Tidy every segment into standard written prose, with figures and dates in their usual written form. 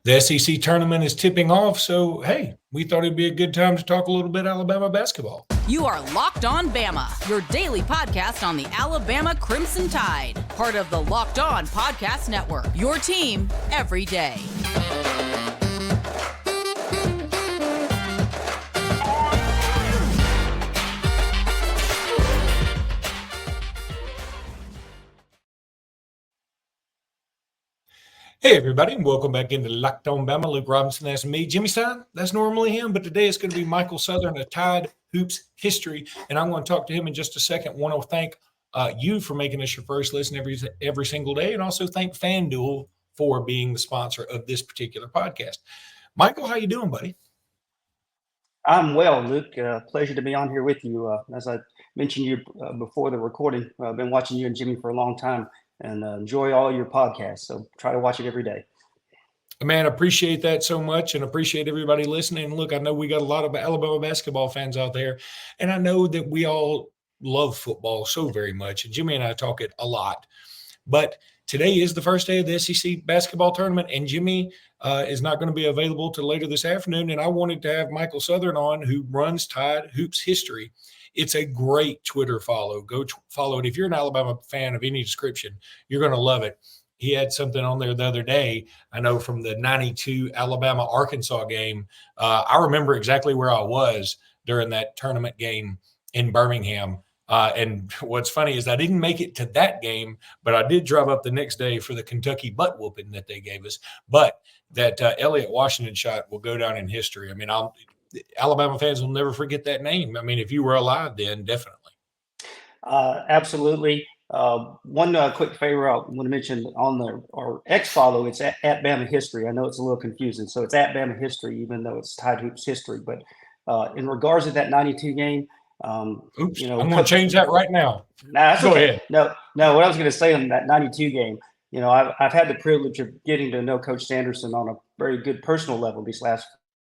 The SEC tournament is tipping off, so hey, we thought it'd be a good time to talk a little bit Alabama basketball. You are Locked On Bama, your daily podcast on the Alabama Crimson Tide, part of the Locked On Podcast Network, your team every day. Hey, everybody, and welcome back into Locked On Bama. Luke Robinson, that's me. Jimmy Stein, that's normally him, but today it's going to be Michael Southern, a Tide Hoops history, and I'm going to talk to him in just a second. Want to thank you for making us your first listen every single day, and also thank FanDuel for being the sponsor of this particular podcast. Michael, how you doing, buddy? I'm well, Luke. Pleasure to be on here with you. As I mentioned you before the recording, I've been watching you and Jimmy for a long time and enjoy all your podcasts. So try to watch it every day. Man, appreciate that so much and appreciate everybody listening. Look, I know we got a lot of Alabama basketball fans out there, and I know that we all love football so very much, and Jimmy and I talk it a lot. But today is the first day of the SEC basketball tournament, and Jimmy is not going to be available till later this afternoon, and I wanted to have Michael Southern on, who runs Tide Hoops History. It's a great Twitter follow. Go follow it. If you're an Alabama fan of any description, you're going to love it. He had something on there the other day, I know, from the 92 Alabama-Arkansas game. I remember exactly where I was during that tournament game in Birmingham. And what's funny is I didn't make it to that game, but I did drive up the next day for the Kentucky butt whooping that they gave us. But that Elliott Washington shot will go down in history. I mean, Alabama fans will never forget that name. I mean, if you were alive then, definitely. Absolutely. One quick favor I want to mention on our X follow, it's at Bama History. I know it's a little confusing. So it's at Bama History, even though it's Tide Hoops History. But in regards to that 92 game, Oops, I'm going to change that right now. Nah, Go okay. ahead. No, what I was going to say on that 92 game, I've had the privilege of getting to know Coach Sanderson on a very good personal level these last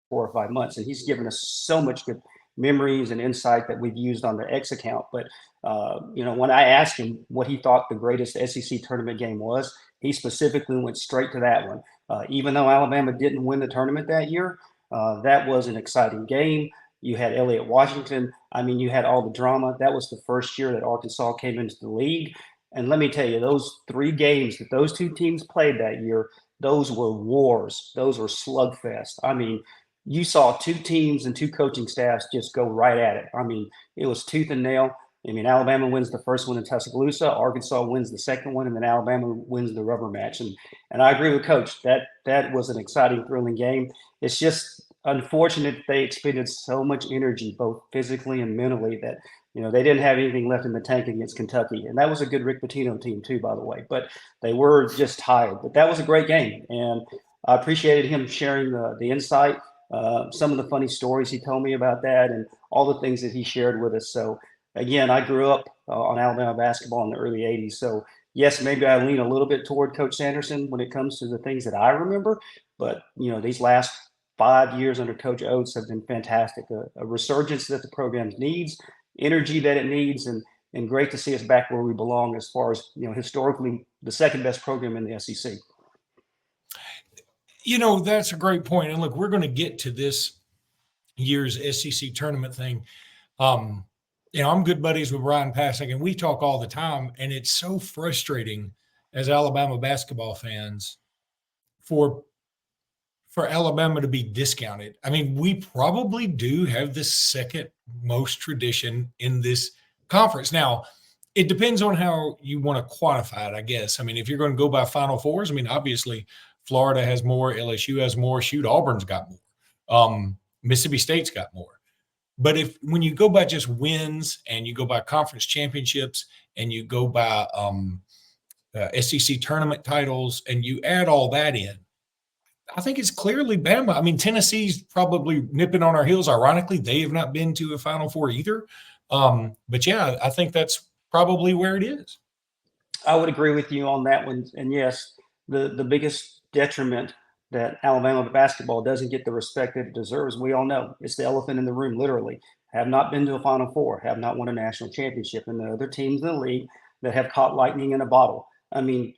4 or 5 months, and he's given us so much good memories and insight that we've used on the X account. But when I asked him what he thought the greatest SEC tournament game was, he specifically went straight to that one. Even though Alabama didn't win the tournament that year, that was an exciting game. You had Elliott Washington. I mean, you had all the drama. That was the first year that Arkansas came into the league. And let me tell you, those 3 games that those 2 teams played that year, those were wars. Those were slugfest. I mean, you saw 2 teams and 2 coaching staffs just go right at it. I mean, it was tooth and nail. I mean, Alabama wins the first one in Tuscaloosa, Arkansas wins the second one, and then Alabama wins the rubber match. And I agree with Coach. That was an exciting, thrilling game. It's just unfortunate they expended so much energy, both physically and mentally, that they didn't have anything left in the tank against Kentucky. And that was a good Rick Pitino team too, by the way. But they were just tired. But that was a great game, and I appreciated him sharing the insight. Some of the funny stories he told me about that and all the things that he shared with us. So again, I grew up on Alabama basketball in the early 80s. So yes, maybe I lean a little bit toward Coach Sanderson when it comes to the things that I remember. But, these last 5 years under Coach Oates have been fantastic. A resurgence that the program needs, energy that it needs, and great to see us back where we belong as far as, historically the second best program in the SEC. That's a great point. And look, we're going to get to this year's SEC tournament thing. I'm good buddies with Ryan Passing, and we talk all the time. And it's so frustrating as Alabama basketball fans for Alabama to be discounted. I mean, we probably do have the second most tradition in this conference. Now, it depends on how you want to quantify it, I guess. I mean, if you're going to go by Final Fours, I mean, obviously – Florida has more, LSU has more, Auburn's got more. Mississippi State's got more. But when you go by just wins and you go by conference championships and you go by SEC tournament titles and you add all that in, I think it's clearly Bama. I mean, Tennessee's probably nipping on our heels. Ironically, they have not been to a Final Four either. But yeah, I think that's probably where it is. I would agree with you on that one. And yes, the biggest detriment that Alabama basketball doesn't get the respect that it deserves, we all know. It's the elephant in the room, literally. Have not been to a Final Four, have not won a national championship. And there are other teams in the league that have caught lightning in a bottle. I mean,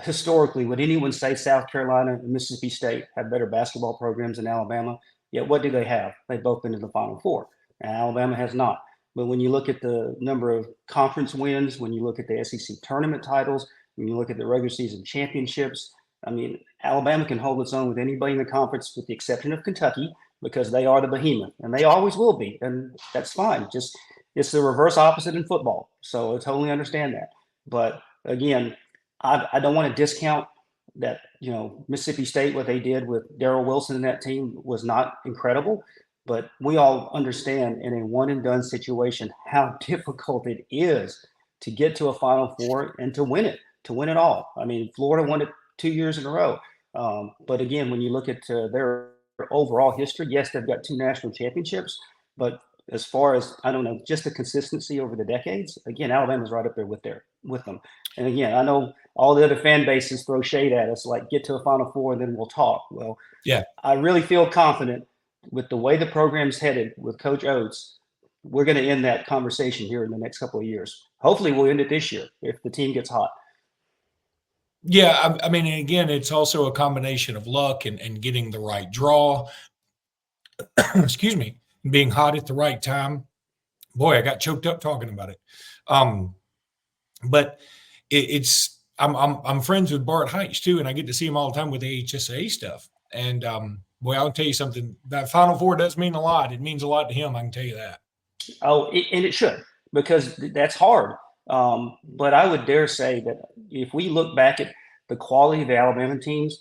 historically, would anyone say South Carolina and Mississippi State have better basketball programs than Alabama? Yet what do they have? They've both been to the Final Four, and Alabama has not. But when you look at the number of conference wins, when you look at the SEC tournament titles, when you look at the regular season championships, I mean, Alabama can hold its own with anybody in the conference with the exception of Kentucky, because they are the behemoth, and they always will be, and that's fine. Just it's the reverse opposite in football, so I totally understand that. But again, I don't want to discount that. Mississippi State, what they did with Darrell Wilson and that team was not incredible, but we all understand in a one and done situation how difficult it is to get to a Final Four and to win it all. I mean, Florida won it 2 years in a row. But again, when you look at their overall history, yes, they've got 2 national championships, but as far as, I don't know, just the consistency over the decades, again, Alabama's right up there with them. And again, I know all the other fan bases throw shade at us, like get to a Final Four and then we'll talk. Well, yeah, I really feel confident with the way the program's headed with Coach Oates. We're going to end that conversation here in the next couple of years. Hopefully we'll end it this year if the team gets hot. Yeah, I mean, again, it's also a combination of luck and getting the right draw. Excuse me, being hot at the right time. Boy, I got choked up talking about it. But I'm friends with Bart Heitch too, and I get to see him all the time with the HSA stuff. And boy, I'll tell you something. That Final Four does mean a lot. It means a lot to him. I can tell you that. Oh, and it should, because that's hard. But I would dare say that if we look back at the quality of the Alabama teams,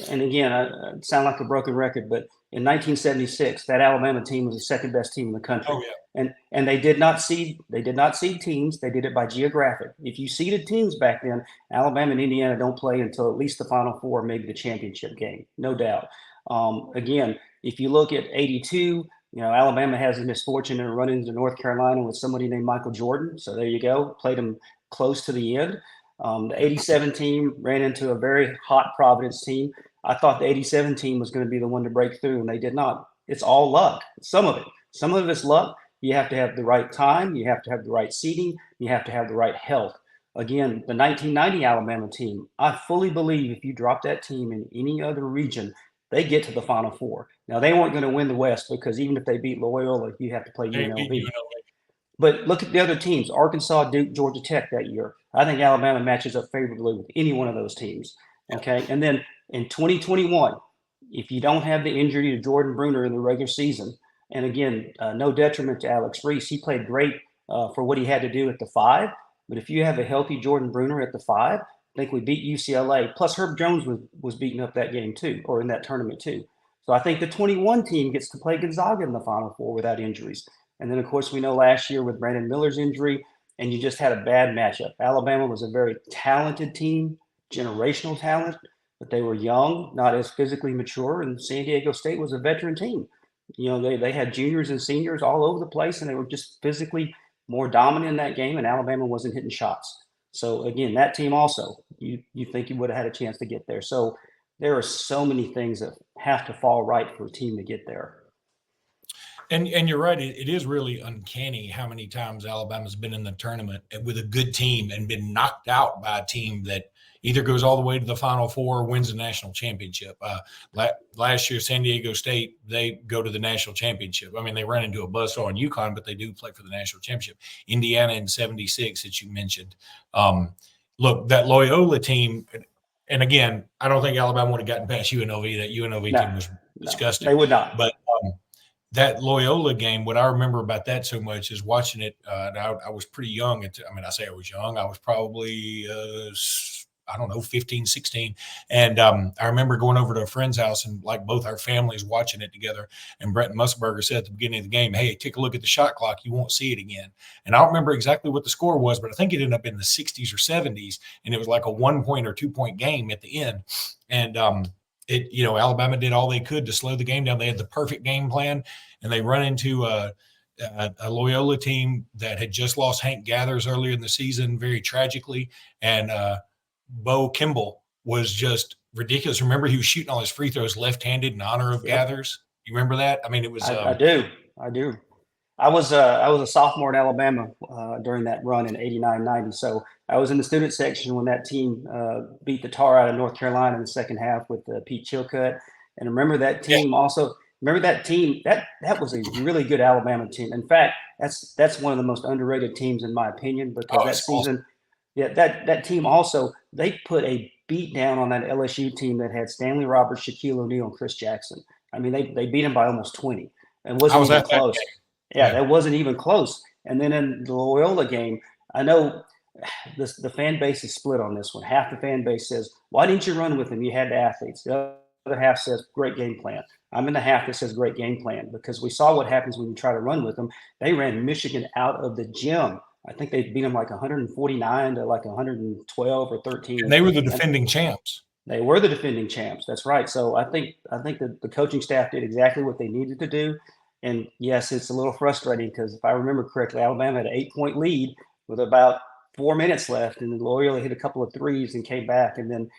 and again, I sound like a broken record, but in 1976, that Alabama team was the second best team in the country. Oh, yeah. And they did not seed teams. They did it by geographic. If you seeded teams back then, Alabama and Indiana don't play until at least the Final Four, maybe the championship game, no doubt. Again, if you look at 82, Alabama has the misfortune of running into North Carolina with somebody named Michael Jordan. So there you go. Played them close to the end. The 87 team ran into a very hot Providence team. I thought the 87 team was going to be the one to break through, and they did not. It's all luck. Some of it's luck. You have to have the right time. You have to have the right seating. You have to have the right health. Again, the 1990 Alabama team, I fully believe if you drop that team in any other region, they get to the Final Four. Now, they weren't going to win the West, because even if they beat Loyola, you have to play UNLV. But look at the other teams, Arkansas, Duke, Georgia Tech that year. I think Alabama matches up favorably with any one of those teams. Okay. And then in 2021, if you don't have the injury to Jordan Bruner in the regular season, and again, no detriment to Alex Reese, he played great for what he had to do at the 5. But if you have a healthy Jordan Bruner at the 5, I think we beat UCLA. Plus, Herb Jones was beating up that game too, or in that tournament too. So I think the 21 team gets to play Gonzaga in the Final Four without injuries. And then, of course, we know last year with Brandon Miller's injury, and you just had a bad matchup. Alabama was a very talented team, generational talent, but they were young, not as physically mature. And San Diego State was a veteran team. They had juniors and seniors all over the place, and they were just physically more dominant in that game, and Alabama wasn't hitting shots. So, again, that team also, you think you would have had a chance to get there. So there are so many things that have to fall right for a team to get there. And you're right. It is really uncanny how many times Alabama's been in the tournament with a good team and been knocked out by a team that either goes all the way to the Final Four or wins the national championship. Last year, San Diego State, they go to the national championship. I mean, they ran into a buzzsaw in UConn, but they do play for the national championship. Indiana in 76 that you mentioned. Look, that Loyola team, and again, I don't think Alabama would have gotten past UNLV. That UNLV team was disgusting. They would not. But that Loyola game, what I remember about that so much is watching it. I was pretty young. I say I was young. I was probably, 15, 16. And I remember going over to a friend's house and like both our families watching it together. And Brent Musburger said at the beginning of the game, "Hey, take a look at the shot clock. You won't see it again." And I don't remember exactly what the score was, but I think it ended up in the 60s or 70s. And it was like a 1 point or 2 point game at the end. And Alabama did all they could to slow the game down. They had the perfect game plan, and they run into a Loyola team that had just lost Hank Gathers earlier in the season, very tragically. And Bo Kimball was just ridiculous. Remember, he was shooting all his free throws left-handed in honor of Gathers. You remember that? I mean, it was. I do. I was a sophomore in Alabama during that run in 89-90. So I was in the student section when that team beat the tar out of North Carolina in the second half with Pete Chilcutt. And remember that team also. Remember that team? That was a really good Alabama team. In fact, that's one of the most underrated teams in my opinion, because that season, awesome. Yeah, that team also, they put a beat down on that LSU team that had Stanley Roberts, Shaquille O'Neal, and Chris Jackson. I mean, they beat them by almost 20, and wasn't even close. Yeah, that wasn't even close. And then in the Loyola game, I know the fan base is split on this one. Half the fan base says, "Why didn't you run with them? You had the athletes." The other half says, "Great game plan." I'm in the half that says great game plan, because we saw what happens when you try to run with them. They ran Michigan out of the gym. I think they beat them like 149 to like 112 or 13. And they were the defending champs. They were the defending champs. That's right. So I think that the coaching staff did exactly what they needed to do. And yes, it's a little frustrating because if I remember correctly, Alabama had an 8-point lead with about 4 minutes left, and Loyola hit a couple of threes and came back. And then,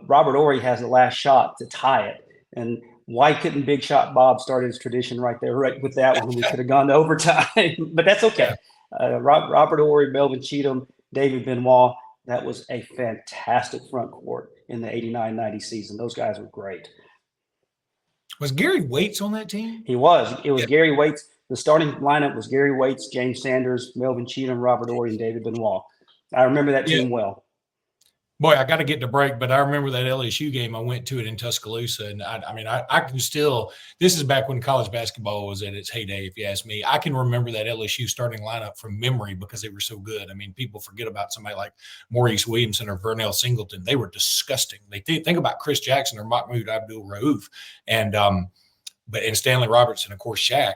Robert Ory has the last shot to tie it. And why couldn't Big Shot Bob start his tradition right there, right with that one? We could have gone to overtime, but that's okay. Robert Ory, Melvin Cheatham, David Benoit, that was a fantastic front court in the 89-90 season. Those guys were great. Was Gary Waits on that team? He was. It was Gary Waits. The starting lineup was Gary Waits, James Sanders, Melvin Cheatham, Robert Ory, and David Benoit. I remember that team well. Boy, I got to get to break, but I remember that LSU game. I went to it in Tuscaloosa, and I can still – this is back when college basketball was at its heyday, if you ask me. I can remember that LSU starting lineup from memory because they were so good. I mean, people forget about somebody like Maurice Williamson or Vernell Singleton. They were disgusting. They think about Chris Jackson or Mahmoud Abdul-Rauf and Stanley Robertson, of course, Shaq.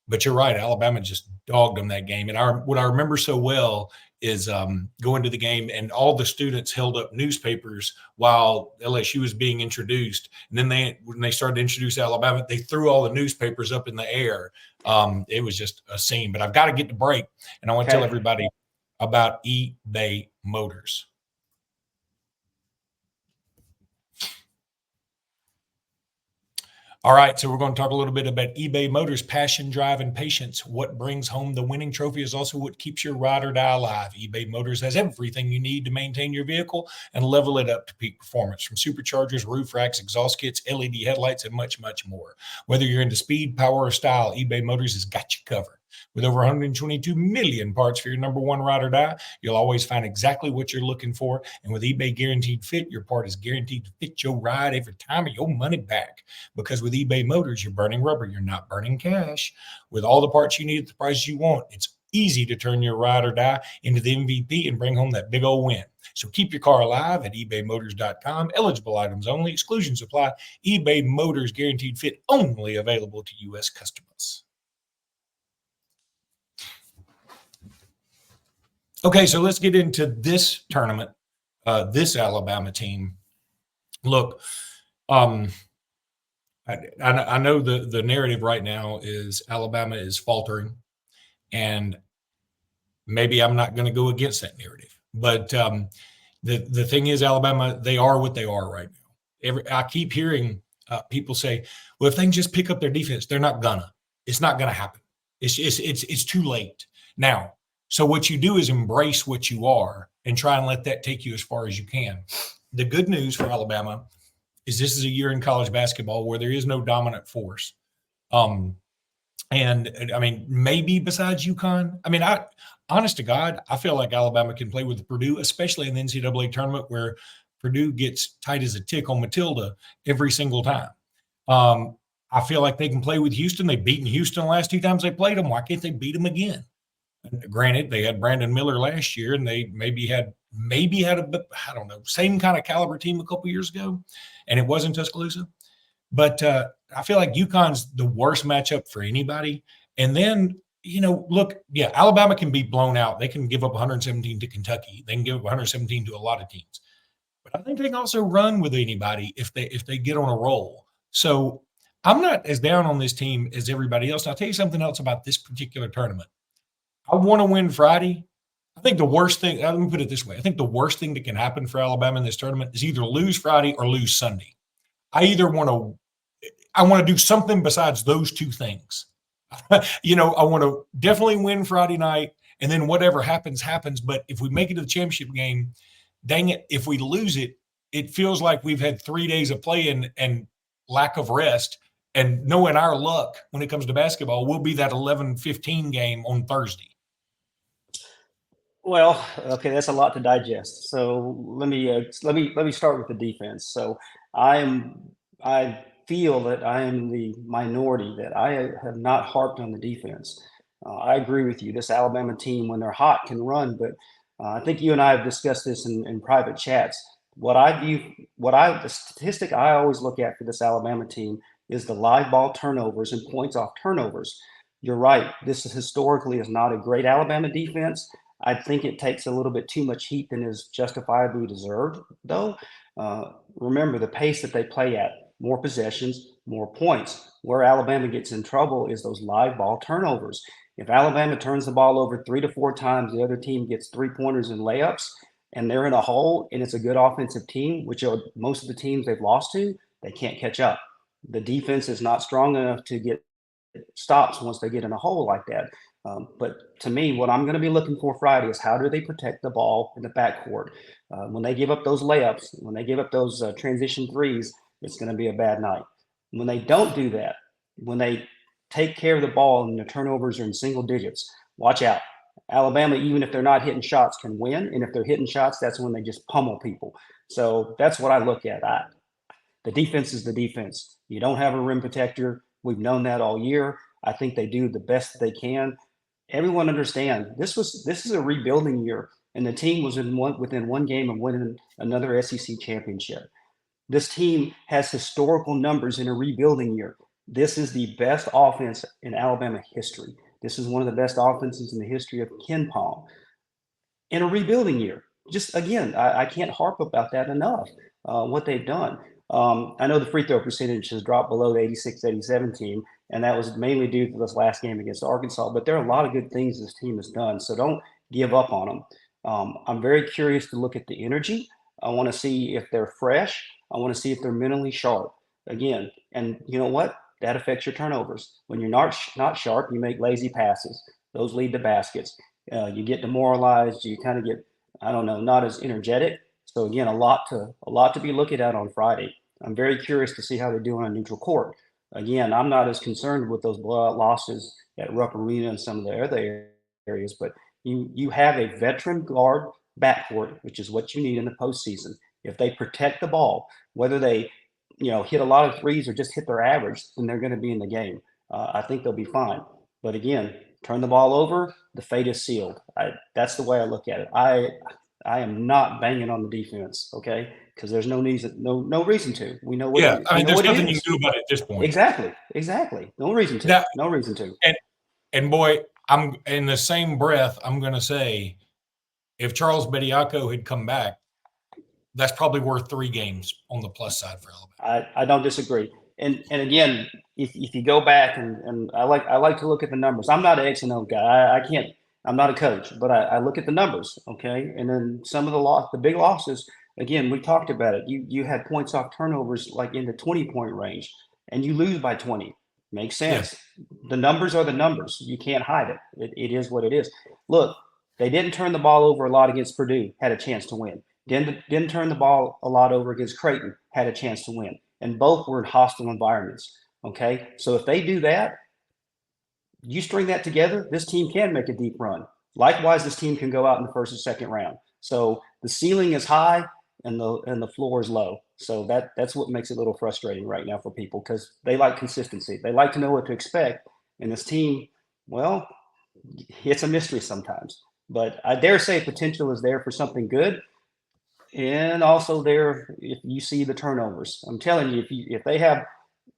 But you're right, Alabama just dogged them that game. And what I remember so well is going to the game, and all the students held up newspapers while LSU was being introduced. And then when they started to introduce Alabama, they threw all the newspapers up in the air. It was just a scene. But I've got to get to break, and I want to tell everybody about eBay Motors. All right, so we're going to talk a little bit about eBay Motors, passion, drive, and patience. What brings home the winning trophy is also what keeps your ride or die alive. eBay Motors has everything you need to maintain your vehicle and level it up to peak performance, from superchargers, roof racks, exhaust kits, LED headlights, and much, much more. Whether you're into speed, power, or style, eBay Motors has got you covered. With over 122 million parts for your number one ride or die, you'll always find exactly what you're looking for. And with eBay Guaranteed Fit, your part is guaranteed to fit your ride every time, or your money back. Because with eBay Motors, you're burning rubber, you're not burning cash. With all the parts you need at the price you want, it's easy to turn your ride or die into the MVP and bring home that big old win. So keep your car alive at ebaymotors.com. Eligible items only. Exclusions apply. eBay Motors Guaranteed Fit, only available to U.S. customers. Okay, so let's get into this tournament, this Alabama team. Look, I know the narrative right now is Alabama is faltering, and maybe I'm not going to go against that narrative. But the thing is, Alabama, they are what they are right now. I keep hearing people say, well, if they can just pick up their defense, they're not gonna. It's not going to happen. It's too late now. So what you do is embrace what you are and try and let that take you as far as you can. The good news for Alabama is this is a year in college basketball where there is no dominant force. And I mean, maybe besides UConn, I mean, honest to God, I feel like Alabama can play with Purdue, especially in the NCAA tournament where Purdue gets tight as a tick on Matilda every single time. I feel like they can play with Houston. They've beaten Houston the last two times they played them. Why can't they beat them again? Granted, they had Brandon Miller last year, and they maybe had a, I don't know, same kind of caliber team a couple years ago, and it wasn't Tuscaloosa. But I feel like UConn's the worst matchup for anybody. And then, look, yeah, Alabama can be blown out. They can give up 117 to Kentucky. They can give up 117 to a lot of teams. But I think they can also run with anybody if they get on a roll. So I'm not as down on this team as everybody else. And I'll tell you something else about this particular tournament. I want to win Friday. I think the worst thing, let me put it this way. I think the worst thing that can happen for Alabama in this tournament is either lose Friday or lose Sunday. I want to do something besides those two things. I want to definitely win Friday night, and then whatever happens, happens. But if we make it to the championship game, dang it, if we lose it, it feels like we've had 3 days of play and lack of rest. And knowing our luck when it comes to basketball, will be that 11-15 game on Thursday. Well, okay, that's a lot to digest. So let me start with the defense. So I feel that I am the minority that I have not harped on the defense. I agree with you. This Alabama team, when they're hot, can run, but I think you and I have discussed this in private chats. The statistic I always look at for this Alabama team is the live ball turnovers and points off turnovers. You're right. This is historically is not a great Alabama defense. I think it takes a little bit too much heat than is justifiably deserved, though. Remember the pace that they play at, more possessions, more points. Where Alabama gets in trouble is those live ball turnovers. If Alabama turns the ball over 3 to 4 times, the other team gets 3-pointers and layups, and they're in a hole, and it's a good offensive team, which are most of the teams they've lost to, they can't catch up. The defense is not strong enough to get stops once they get in a hole like that. But to me, what I'm going to be looking for Friday is how do they protect the ball in the backcourt? When they give up those layups, when they give up those transition threes, it's going to be a bad night. When they don't do that, when they take care of the ball and the turnovers are in single digits, watch out. Alabama, even if they're not hitting shots, can win. And if they're hitting shots, that's when they just pummel people. So that's what I look at. The defense is the defense. You don't have a rim protector. We've known that all year. I think they do the best that they can. Everyone understand this is a rebuilding year, and the team was within one game of winning another SEC championship. This team has historical numbers in a rebuilding year. This is the best offense in Alabama history. This is one of the best offenses in the history of Ken Palm in a rebuilding year. Just again, I can't harp about that enough, what they've done. I know the free throw percentage has dropped below the 86-87 team, and that was mainly due to this last game against Arkansas. But there are a lot of good things this team has done, so don't give up on them. I'm very curious to look at the energy. I want to see if they're fresh. I want to see if they're mentally sharp. Again, and you know what? That affects your turnovers. When you're not sharp, you make lazy passes. Those lead to baskets. You get demoralized. You kind of get, I don't know, not as energetic. So again, a lot to be looking at on Friday. I'm very curious to see how they do on a neutral court. Again, I'm not as concerned with those blowout losses at Rupp Arena and some of the other areas, but you have a veteran guard backcourt, which is what you need in the postseason. If they protect the ball, whether they hit a lot of threes or just hit their average, then they're going to be in the game. I think they'll be fine. But again, turn the ball over, the fate is sealed. That's the way I look at it. I am not banging on the defense, okay? Because there's no reason to. We know what. Yeah, I mean, there's nothing you can do about it at this point. Exactly. No reason to. No reason to. And boy, I'm in the same breath. I'm going to say, if Charles Bediako had come back, that's probably worth 3 games on the plus side for Alabama. I don't disagree. And again, if you go back and I like to look at the numbers. I'm not an X and O guy. I can't. I'm not a coach, but I look at the numbers, okay? And then some of the big losses, again, we talked about it. You had points off turnovers like in the 20-point range, and you lose by 20. Makes sense. Yeah. The numbers are the numbers. You can't hide it. It is what it is. Look, they didn't turn the ball over a lot against Purdue, had a chance to win. Didn't turn the ball a lot over against Creighton, had a chance to win. And both were in hostile environments, okay? So if they do that, you string that together, this team can make a deep run. Likewise, this team can go out in the first and second round. So the ceiling is high and the floor is low. So that's what makes it a little frustrating right now for people because they like consistency. They like to know what to expect. And this team, well, it's a mystery sometimes. But I dare say potential is there for something good. And also there, if you see the turnovers. I'm telling you, if they have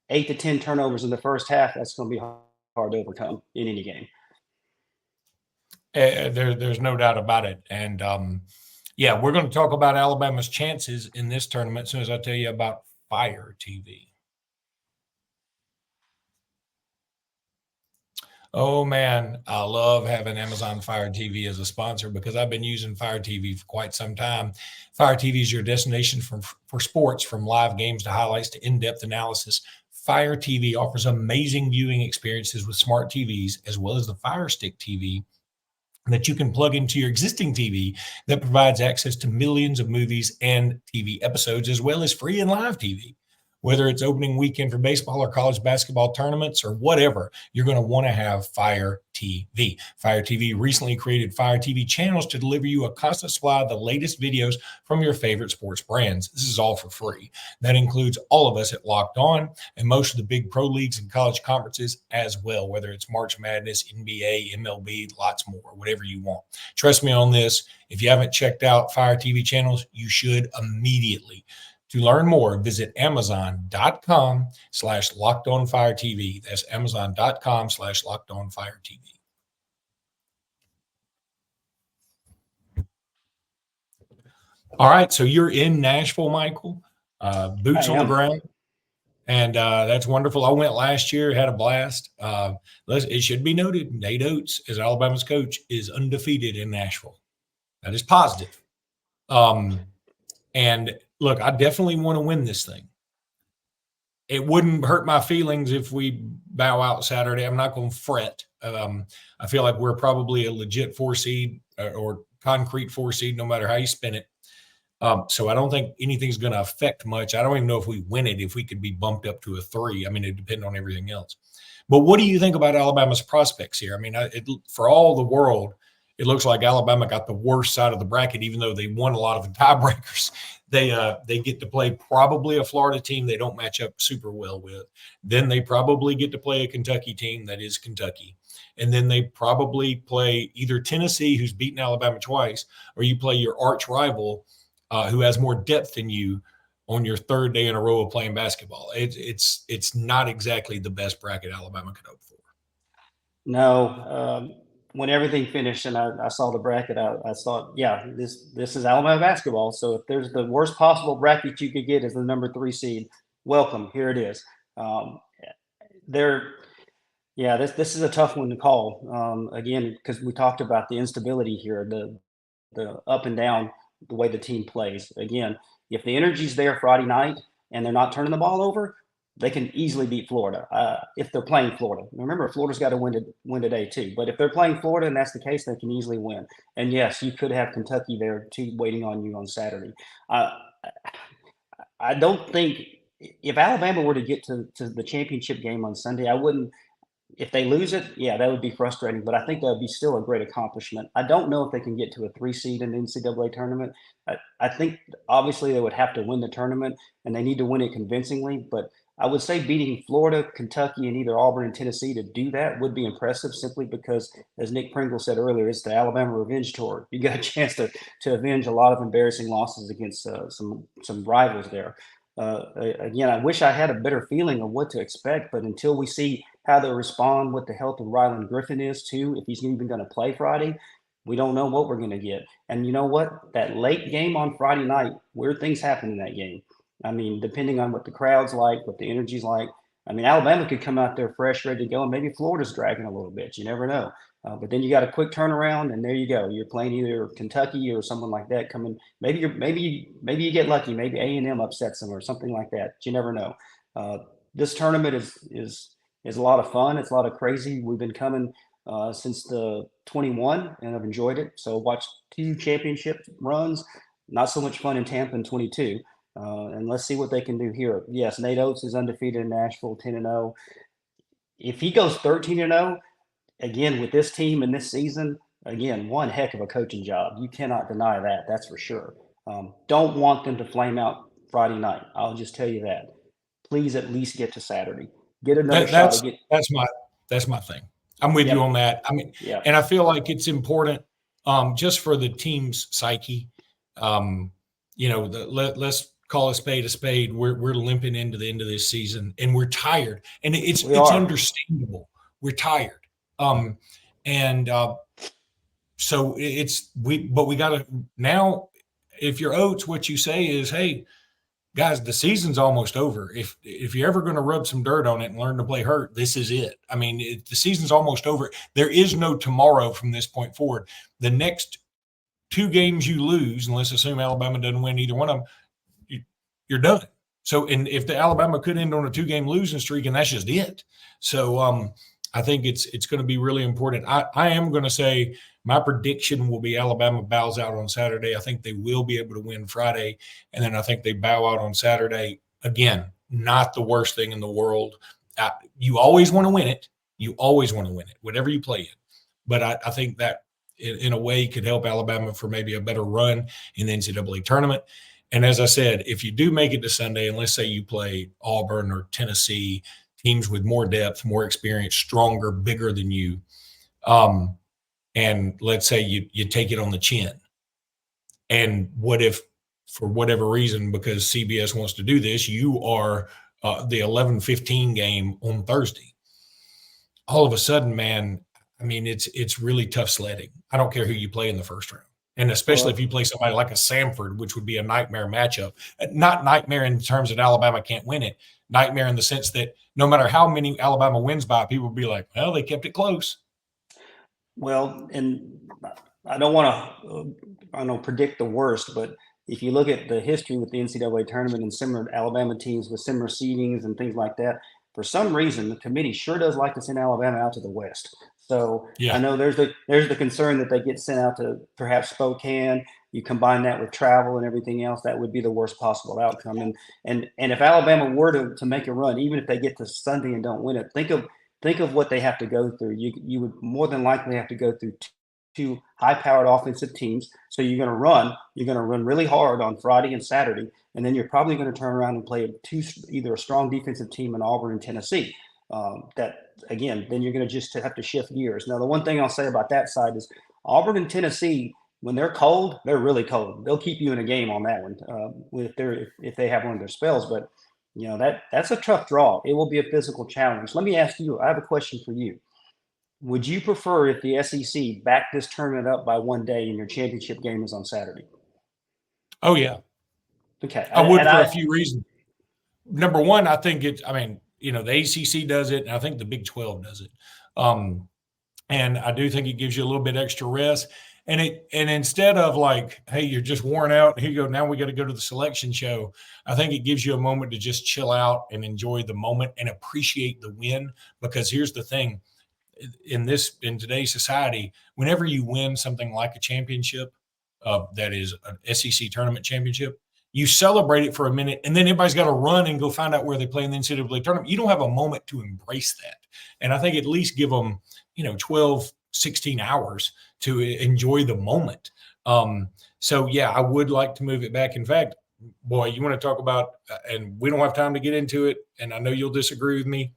8 to 10 turnovers in the first half, that's going to be hard to overcome in any game. There's no doubt about it. And we're going to talk about Alabama's chances in this tournament as soon as I tell you about Fire TV. Oh man, I love having Amazon Fire TV as a sponsor because I've been using Fire TV for quite some time. Fire TV is your destination for sports, from live games to highlights to in-depth analysis. Fire TV offers amazing viewing experiences with smart TVs, as well as the Fire Stick TV that you can plug into your existing TV that provides access to millions of movies and TV episodes, as well as free and live TV. Whether it's opening weekend for baseball or college basketball tournaments or whatever, you're going to want to have Fire TV. Fire TV recently created Fire TV channels to deliver you a constant supply of the latest videos from your favorite sports brands. This is all for free. That includes all of us at Locked On and most of the big pro leagues and college conferences as well, whether it's March Madness, NBA, MLB, lots more, whatever you want. Trust me on this. If you haven't checked out Fire TV channels, you should immediately. To learn more, visit Amazon.com/LockedOnFireTV. That's Amazon.com/LockedOnFireTV. All right, so you're in Nashville, Michael. Boots on the ground, and that's wonderful. I went last year, had a blast. It should be noted, Nate Oates, as Alabama's coach, is undefeated in Nashville. That is positive. And look, I definitely want to win this thing. It wouldn't hurt my feelings if we bow out Saturday. I'm not going to fret. I feel like we're probably a legit 4 seed or concrete 4 seed, no matter how you spin it. So I don't think anything's going to affect much. I don't even know if we win it, if we could be bumped up to a 3. I mean, it depends on everything else. But what do you think about Alabama's prospects here? I mean, for all the world, it looks like Alabama got the worst side of the bracket, even though they won a lot of the tiebreakers. They get to play probably a Florida team they don't match up super well with. Then they probably get to play a Kentucky team that is Kentucky. And then they probably play either Tennessee, who's beaten Alabama twice, or you play your arch rival who has more depth than you on your 3rd day in a row of playing basketball. It's not exactly the best bracket Alabama could hope for. No, when everything finished and I saw the bracket, I thought, yeah, this is Alabama basketball. So if there's the worst possible bracket you could get is the number 3 seed, welcome, here it is. This is a tough one to call. Again, because we talked about the instability here, the up and down, the way the team plays. Again, if the energy's there Friday night and they're not turning the ball over, they can easily beat Florida if they're playing Florida. Remember, Florida's got to win today too. But if they're playing Florida and that's the case, they can easily win. And yes, you could have Kentucky there too, waiting on you on Saturday. I don't think if Alabama were to get to the championship game on Sunday, I wouldn't. If they lose it, yeah, that would be frustrating. But I think that would be still a great accomplishment. I don't know if they can get to a 3 seed in the NCAA tournament. I think obviously they would have to win the tournament, and they need to win it convincingly. But I would say beating Florida, Kentucky, and either Auburn and Tennessee to do that would be impressive simply because, as Nick Pringle said earlier, it's the Alabama revenge tour. You got a chance to avenge a lot of embarrassing losses against some rivals there. Again, I wish I had a better feeling of what to expect, but until we see how they respond, what the health of Ryland Griffin is too, if he's even going to play Friday, we don't know what we're going to get. And you know what? That late game on Friday night, weird things happen in that game. I mean, depending on what the crowd's like, what the energy's like. I mean, Alabama could come out there fresh, ready to go, and maybe Florida's dragging a little bit. You never know. But then you got a quick turnaround, and there you go. You're playing either Kentucky or someone like that coming. Maybe you get lucky. Maybe A&M upsets them or something like that. You never know. This tournament is a lot of fun. It's a lot of crazy. We've been coming since the 21, and I've enjoyed it. So watch 2 championship runs. Not so much fun in Tampa in 22. And let's see what they can do here. Yes, Nate Oates is undefeated in Nashville, 10-0. If he goes 13-0, again, with this team and this season, again, one heck of a coaching job. You cannot deny that. That's for sure. Don't want them to flame out Friday night. I'll just tell you that. Please at least get to Saturday. Get another shot. That's my thing. I'm with you on that. I mean, and I feel like it's important just for the team's psyche. Let's call a spade. We're limping into the end of this season, and we're tired. And it's understandable. We're tired. So we got to now. If you're Oates, what you say is, hey, guys, the season's almost over. If you're ever going to rub some dirt on it and learn to play hurt, this is it. I mean, the season's almost over. There is no tomorrow from this point forward. The next 2 games you lose, and let's assume Alabama doesn't win either one of them, you're done. So, and if the Alabama could end on a 2-game losing streak, and that's just it. So, I think it's going to be really important. I am going to say my prediction will be Alabama bows out on Saturday. I think they will be able to win Friday, and then I think they bow out on Saturday. Again, not the worst thing in the world. You always want to win it. You always want to win it, whatever you play it. But I think that in a way could help Alabama for maybe a better run in the NCAA tournament. And as I said, if you do make it to Sunday, and let's say you play Auburn or Tennessee, teams with more depth, more experience, stronger, bigger than you, and let's say you take it on the chin. And what if, for whatever reason, because CBS wants to do this, you are the 11-15 game on Thursday? All of a sudden, man, I mean, it's really tough sledding. I don't care who you play in the first round. And especially if you play somebody like a Samford, which would be a nightmare matchup. Not nightmare in terms that Alabama can't win it. Nightmare in the sense that no matter how many Alabama wins by, people will be like, well, they kept it close. Well, and I don't want to predict the worst, but if you look at the history with the NCAA tournament and similar Alabama teams with similar seedings and things like that, for some reason, the committee sure does like to send Alabama out to the West. So yeah. I know there's the concern that they get sent out to perhaps Spokane. You combine that with travel and everything else, that would be the worst possible outcome. And if Alabama were to make a run, even if they get to Sunday and don't win it, think of what they have to go through. You would more than likely have to go through two high-powered offensive teams. So you're going to run really hard on Friday and Saturday, and then you're probably going to turn around and play either a strong defensive team in Auburn and Tennessee. Then you're going to just have to shift gears. Now, the one thing I'll say about that side is Auburn and Tennessee, when they're cold, they're really cold. They'll keep you in a game on that one if they have one of their spells. But that's a tough draw. It will be a physical challenge. Let me ask you. I have a question for you. Would you prefer if the SEC backed this tournament up by one day and your championship game is on Saturday? Oh yeah. Okay. I would for a few reasons. Number one, I think the ACC does it, and I think the Big 12 does it. And I do think it gives you a little bit extra rest. And instead of like, hey, you're just worn out, here you go, now we got to go to the selection show, I think it gives you a moment to just chill out and enjoy the moment and appreciate the win. Because here's the thing, in today's society, whenever you win something like a championship, that is an SEC tournament championship, you celebrate it for a minute, and then everybody's got to run and go find out where they play in the NCAA tournament. You don't have a moment to embrace that. And I think at least give them, 12, 16 hours to enjoy the moment. So, yeah, I would like to move it back. In fact, boy, you want to talk about, and we don't have time to get into it, and I know you'll disagree with me,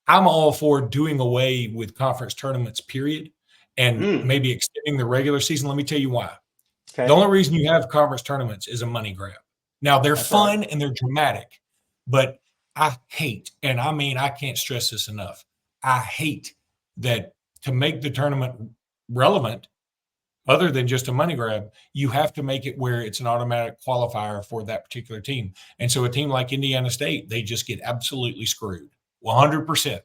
I'm all for doing away with conference tournaments, period, and maybe extending the regular season. Let me tell you why. Okay. The only reason you have conference tournaments is a money grab. Now, they're fun and they're dramatic, but I hate, and I mean, I can't stress this enough, I hate that to make the tournament relevant, other than just a money grab, you have to make it where it's an automatic qualifier for that particular team. And so a team like Indiana State, they just get absolutely screwed, 100%.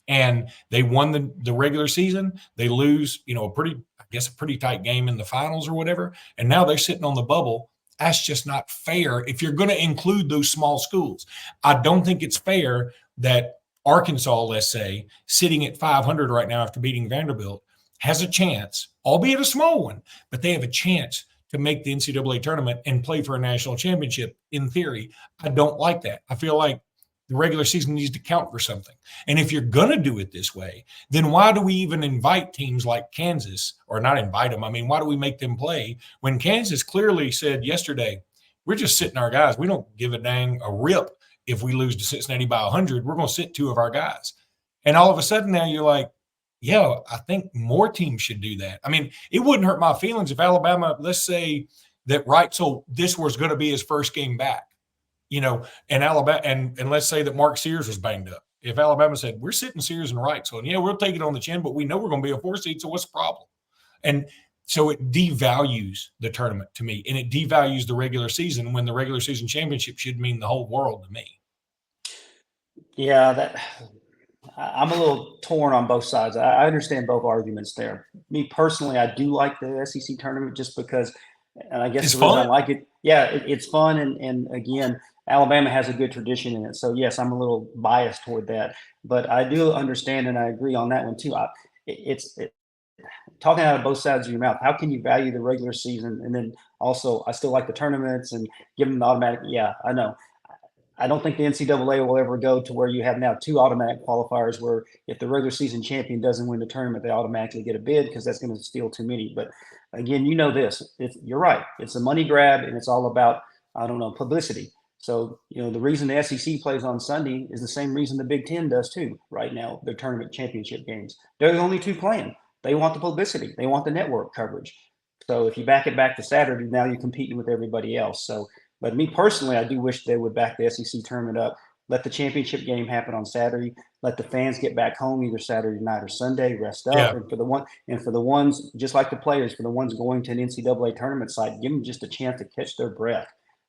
And they won the regular season. They lose, a pretty tight game in the finals or whatever. And now they're sitting on the bubble. That's just not fair if you're going to include those small schools. I don't think it's fair that Arkansas, let's say, sitting at 500 right now after beating Vanderbilt, has a chance, albeit a small one, but they have a chance to make the NCAA tournament and play for a national championship in theory. I don't like that. I feel like the regular season needs to count for something. And if you're going to do it this way, then why do we even invite teams like Kansas, or not invite them? I mean, why do we make them play when Kansas clearly said yesterday, we're just sitting our guys. We don't give a rip if we lose to Cincinnati by 100. We're going to sit two of our guys. And all of a sudden now you're like, yeah, I think more teams should do that. I mean, it wouldn't hurt my feelings if Alabama, let's say that this was going to be his first game back. And Alabama, and let's say that Mark Sears was banged up. If Alabama said, we're sitting Sears and Wrightsville, and we'll take it on the chin, but we know we're going to be a 4 seed, so what's the problem? And so it devalues the tournament to me, and it devalues the regular season when the regular season championship should mean the whole world to me. Yeah, I'm a little torn on both sides. I understand both arguments there. Me personally, I do like the SEC tournament just because, and I guess it's the reason fun. I like it, it's fun. And again, Alabama has a good tradition in it. So yes, I'm a little biased toward that, but I do understand and I agree on that one too. It's talking out of both sides of your mouth. How can you value the regular season and then also I still like the tournaments and give them the automatic? Yeah, I know. I don't think the NCAA will ever go to where you have now 2 automatic qualifiers where if the regular season champion doesn't win the tournament, they automatically get a bid because that's going to steal too many. But again, you know this. You're right. It's a money grab and it's all about, I don't know, publicity. So, the reason the SEC plays on Sunday is the same reason the Big Ten does too right now, their tournament championship games. They're the only 2 playing. They want the publicity. They want the network coverage. So if you back it back to Saturday, now you're competing with everybody else. So, but me personally, I do wish they would back the SEC tournament up. Let the championship game happen on Saturday. Let the fans get back home either Saturday night or Sunday, rest up. Yeah. And for the ones, just like the players, for the ones going to an NCAA tournament site, give them just a chance to catch their breath.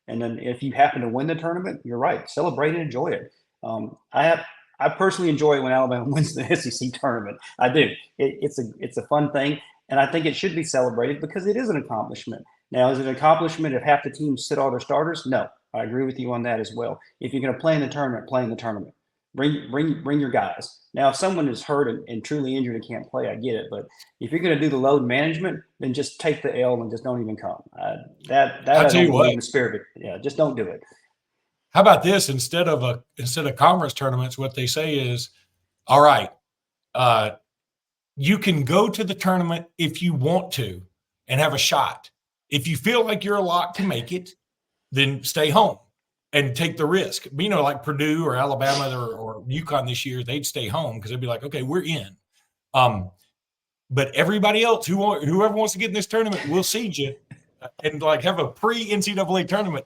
And then if you happen to win the tournament, you're right, celebrate and enjoy it. I personally enjoy it when Alabama wins the SEC tournament. I do. It's a fun thing, and I think it should be celebrated because it is an accomplishment. Now, is it an accomplishment if half the teams sit all their starters? No, I agree with you on that as well. If you're going to play in the tournament, play in the tournament. Bring your guys. Now, if someone is hurt and truly injured and can't play, I get it. But if you're going to do the load management, then just take the L and just don't even come. That I don't believe in the spirit of it. Yeah, just don't do it. How about this? Instead of conference tournaments, what they say is, all right, you can go to the tournament if you want to and have a shot. If you feel like you're a lock to make it, then stay home and take the risk. Like Purdue or Alabama or UConn this year, they'd stay home because they'd be like, okay, we're in. But everybody else, whoever wants to get in this tournament, we'll seed you and have a pre-NCAA tournament.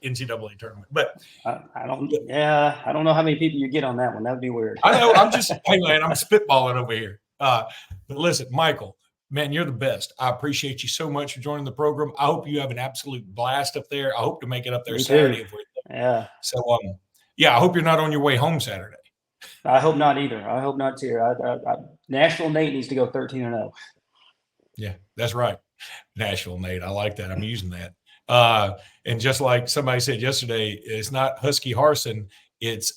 But I don't know how many people you get on that one. That would be weird. I know. I'm spitballing over here. But listen, Michael, man, you're the best. I appreciate you so much for joining the program. I hope you have an absolute blast up there. I hope to make it up there Saturday. Yeah. So, I hope you're not on your way home Saturday. I hope not either. I hope not too. Nashville Nate needs to go 13-0. Yeah, that's right. Nashville Nate. I like that. I'm using that. And just like somebody said yesterday, it's not Husky Harson. It's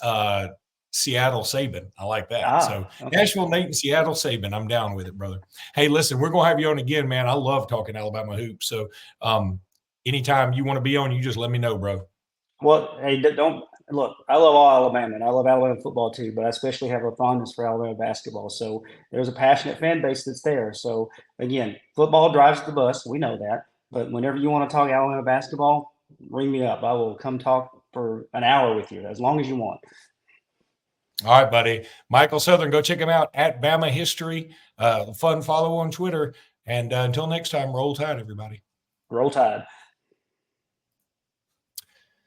Seattle Saban. I like that. Okay. Nashville Nate and Seattle Saban. I'm down with it, brother. Hey, listen, we're going to have you on again, man. I love talking Alabama hoops. So anytime you want to be on, you just let me know, bro. Well, hey, don't look, I love all Alabama and I love Alabama football too, but I especially have a fondness for Alabama basketball. So there's a passionate fan base that's there. So again, football drives the bus. We know that. But whenever you want to talk Alabama basketball, ring me up. I will come talk for an hour with you as long as you want. All right, buddy. Michael Southern, go check him out at Bama History. Fun follow on Twitter. And until next time, roll tide, everybody. Roll Tide.